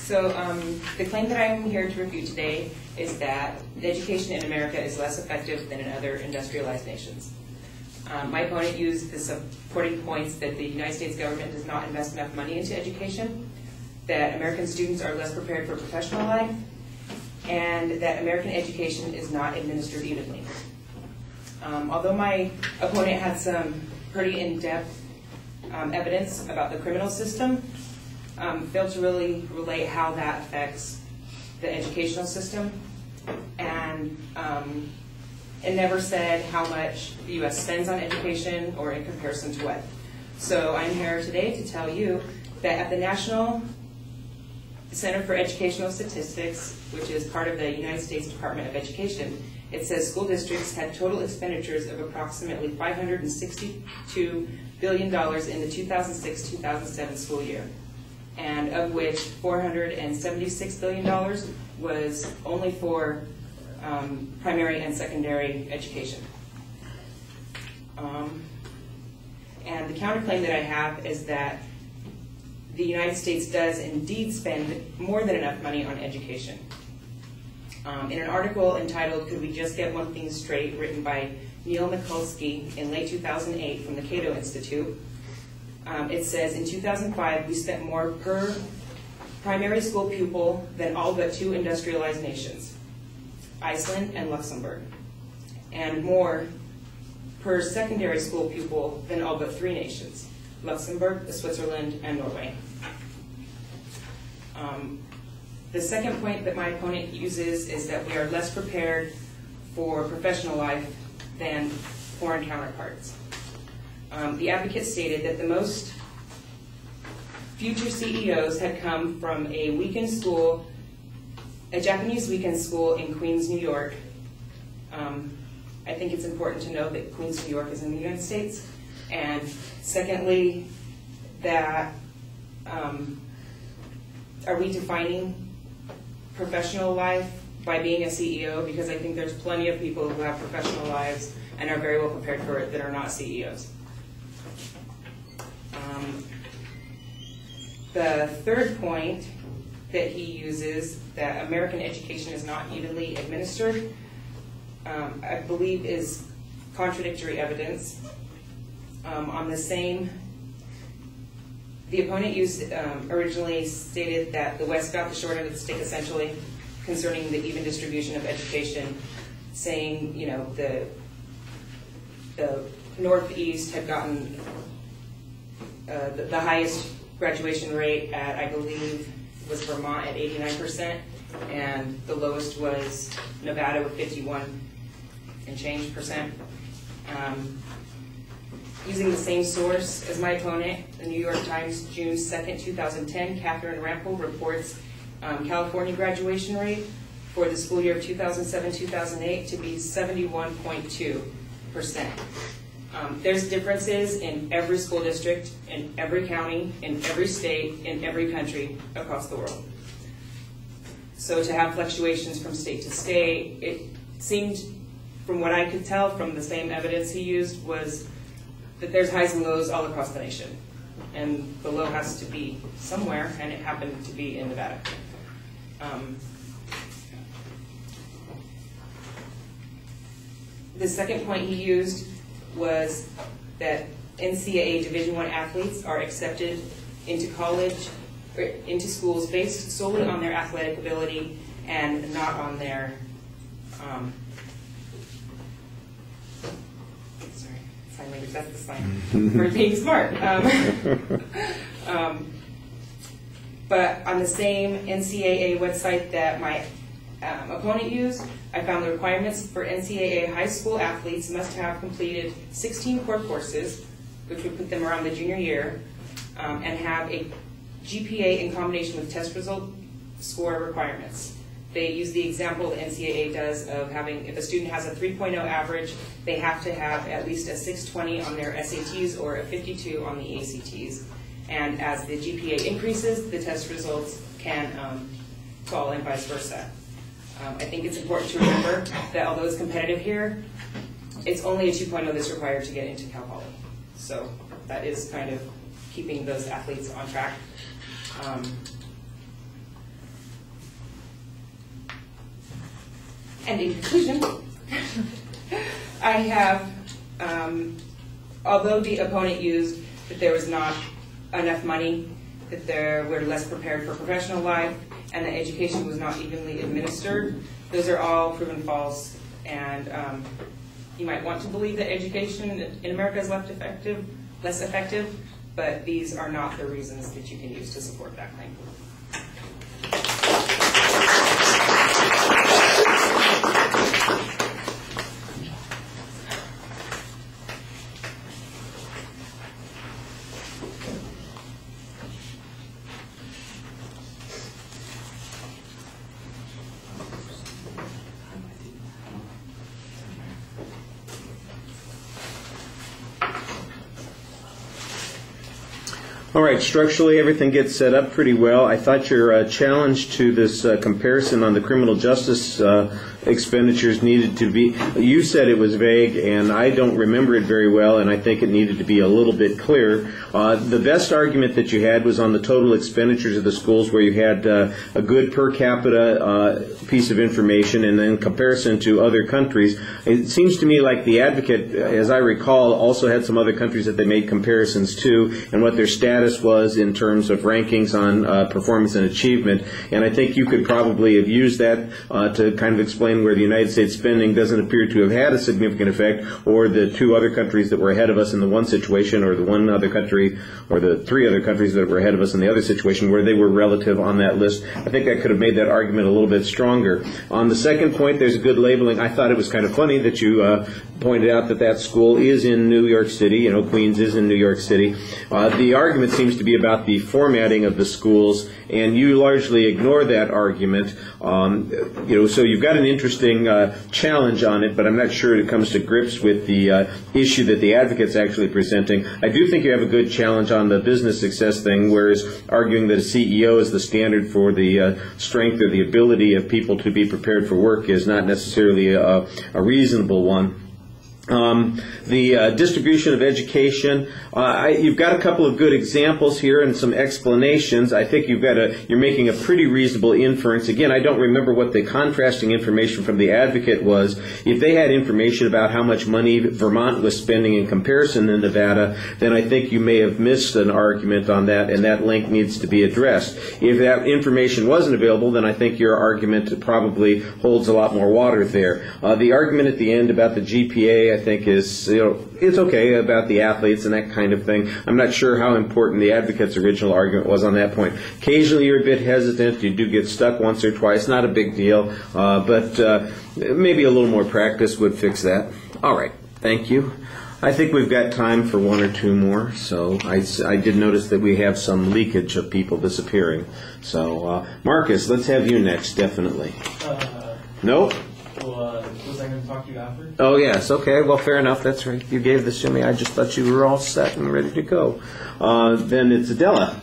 So the claim that I'm here to refute today is that education in America is less effective than in other industrialized nations. My opponent used the supporting points that the United States government does not invest enough money into education, that American students are less prepared for professional life, and that American education is not administered evenly. Although my opponent had some pretty in-depth evidence about the criminal system, failed to really relate how that affects the educational system, and it never said how much the U.S. spends on education or in comparison to what. So I'm here today to tell you that at the National Center for Educational Statistics, which is part of the United States Department of Education, it says school districts had total expenditures of approximately $562 billion in the 2006-2007 school year, and of which $476 billion was only for primary and secondary education. And the counterclaim that I have is that the United States does indeed spend more than enough money on education. In an article entitled, "Could We Just Get One Thing Straight?" written by Neil Mikulski in late 2008 from the Cato Institute, it says, in 2005, we spent more per primary school pupil than all but two industrialized nations, Iceland and Luxembourg, and more per secondary school pupil than all but three nations, Luxembourg, Switzerland, and Norway. The second point that my opponent uses is that we are less prepared for professional life than foreign counterparts. The advocate stated that the most future CEOs had come from a weekend school, a Japanese weekend school in Queens, New York. I think it's important to know that Queens, New York is in the United States. And secondly, that are we defining professional life by being a CEO? Because I think there's plenty of people who have professional lives and are very well prepared for it that are not CEOs. The third point that he uses, that American education is not evenly administered, I believe is contradictory evidence. On the same, the opponent originally stated that the West got the short end of the stick, essentially, concerning the even distribution of education, saying, you know, the Northeast had gotten the highest graduation rate at, I believe, was Vermont at 89%, and the lowest was Nevada with 51 and change percent. Using the same source as my opponent, the New York Times, June 2nd, 2010, Catherine Rampel reports California graduation rate for the school year of 2007-2008 to be 71.2%. There's differences in every school district, in every county, in every state, in every country across the world. So to have fluctuations from state to state, it seemed, from what I could tell from the same evidence he used, was that there's highs and lows all across the nation. And the low has to be somewhere, and it happened to be in Nevada. The second point he used was that NCAA Division I athletes are accepted into college, or into schools based solely on their athletic ability and not on their, sorry, sign language, that's the sign for being smart. But on the same NCAA website that my opponent used, I found the requirements for NCAA high school athletes must have completed 16 core courses, which would put them around the junior year, and have a GPA in combination with test result score requirements. They use the example the NCAA does of having, if a student has a 3.0 average, they have to have at least a 620 on their SATs or a 52 on the ACTs. And as the GPA increases, the test results can fall and vice versa. I think it's important to remember that although it's competitive here, it's only a 2.0 that's required to get into Cal Poly. So that is kind of keeping those athletes on track. And in conclusion, I have, although the opponent used that there was not enough money, that we're less prepared for professional life, and that education was not evenly administered, those are all proven false. And you might want to believe that education in America is less effective, but these are not the reasons that you can use to support that claim. All right, structurally everything gets set up pretty well. I thought your challenge to this comparison on the criminal justice expenditures needed to be, you said it was vague, and I don't remember it very well, and I think it needed to be a little bit clearer. The best argument that you had was on the total expenditures of the schools, where you had a good per capita piece of information, and then comparison to other countries. It seems to me like the advocate, as I recall, also had some other countries that they made comparisons to, and what their status was in terms of rankings on performance and achievement. And I think you could probably have used that to kind of explain where the United States spending doesn't appear to have had a significant effect, or the two other countries that were ahead of us in the one situation, or the one other country, or the three other countries that were ahead of us in the other situation, where they were relative on that list. I think I could have made that argument a little bit stronger. On the second point, there's a good labeling. I thought it was kind of funny that you pointed out that that school is in New York City. You know, Queens is in New York City. The argument seems to be about the formatting of the schools, and you largely ignore that argument. So you've got an interesting challenge on it, but I'm not sure it comes to grips with the issue that the advocate's actually presenting. I do think you have a good challenge on the business success thing, whereas arguing that a CEO is the standard for the strength or the ability of people to be prepared for work is not necessarily a reasonable one. The distribution of education, you've got a couple of good examples here and some explanations. I think you're making a pretty reasonable inference. Again, I don't remember what the contrasting information from the advocate was. If they had information about how much money Vermont was spending in comparison to Nevada, then I think you may have missed an argument on that, and that link needs to be addressed. If that information wasn't available, then I think your argument probably holds a lot more water there. The argument at the end about the GPA, I think, is, it's okay about the athletes and that kind of thing. I'm not sure how important the advocate's original argument was on that point. Occasionally you're a bit hesitant. You do get stuck once or twice. Not a big deal, but maybe a little more practice would fix that. All right. Thank you. I think we've got time for one or two more. So I did notice that we have some leakage of people disappearing. So Marcus, let's have you next, definitely. Nope. Was I going to talk to you after? Oh, yes. Okay. Well, fair enough. That's right. You gave this to me. I just thought you were all set and ready to go. Then it's Adela.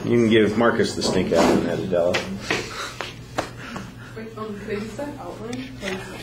You can give Marcus the stink out on that, Adela. Wait, could I use that outline?